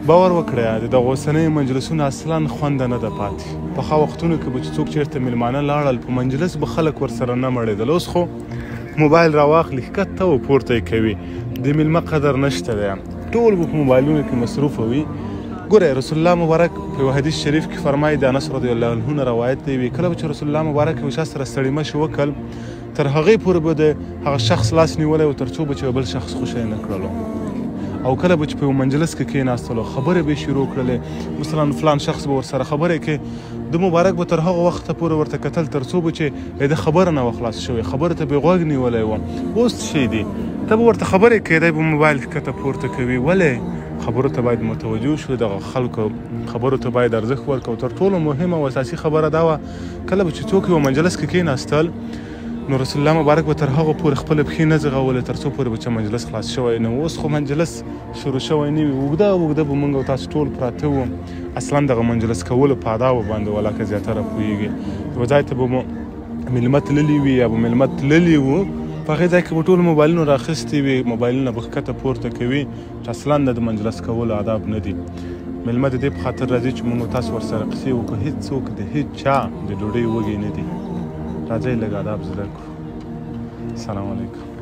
باور وکړئ د دغه اوسنیو مجلسونو اصلا خوند نه ده پاتې. پخوا وختونو کې به چې څوک چېرته میلمانه لاړل په مجلس به خلک ورسره نه مړېدل. اوس خو موبایل راواخلي ښکته او پورته یې کوي. د میلمه قدر نشته دی. ټول به په موبایلونو کې مصروفه وي. ګوره رسول الله مبارک په یو حدیث شریف کې فرمایي د انس رضی الله عنه نه روایت دی وي کله چې رسول الله مبارک یو چا سره ستړي مشي وکړل تر هغې پورې به د هغه شخص لاس نیولی و تر څو به چې بل شخص خوشی نه کړلو. او کله به چې په یو مجلس کې کېناستلو خبرې به یې شروع کړلې مثلا فلان شخص به ورسره خبرې کې د مبارک به تر هغه وخته پورې ورته کتل تر څو به چې د خبره نه وخلاص شوی خبرې ته به یې غوږ نیولی و. اوس څه شی دي ته به ورته خبرې کوې دی به موبایل ښکته پورته کوي. ولې خبرو ته باید متوجه شو. دغه خلکو خبرو ته باید ارزښت ورکړو. تر ټولو مهمه او اساسي خبره دا وه کله به چې څوک یو مجلس کې کېناستل نو رسول الله مبارک به تر هغه پورې خپله پښې نه ځغولې تر څو پورې به چې مجلس خلاص شوی نه و. اوس خو مجلس شروع شوی نه وي اوږده اوږده به موږ او تاسو ټول پراته وو. اصلا دغه مجلس کولو په آدابو باندې ولاکه زیاتره پوهېږي. یوه ځای ته به مو میلمه تللي وي یا به میلمه تللي وو په هغې ځای کې به ټول موبایلونه راخیستي وي موبایلونه به ښکته پورته کوي چې اصلا د مجلس کولو آداب نه دي. میلمه د دې په خاطر راځي چې موږ تاسو ورسره قصې وکړو. هېڅوک د هېڅ چا د ډوډۍ وږی نه دي. راځئ لږ آداب زده کړو. السلام علیکم.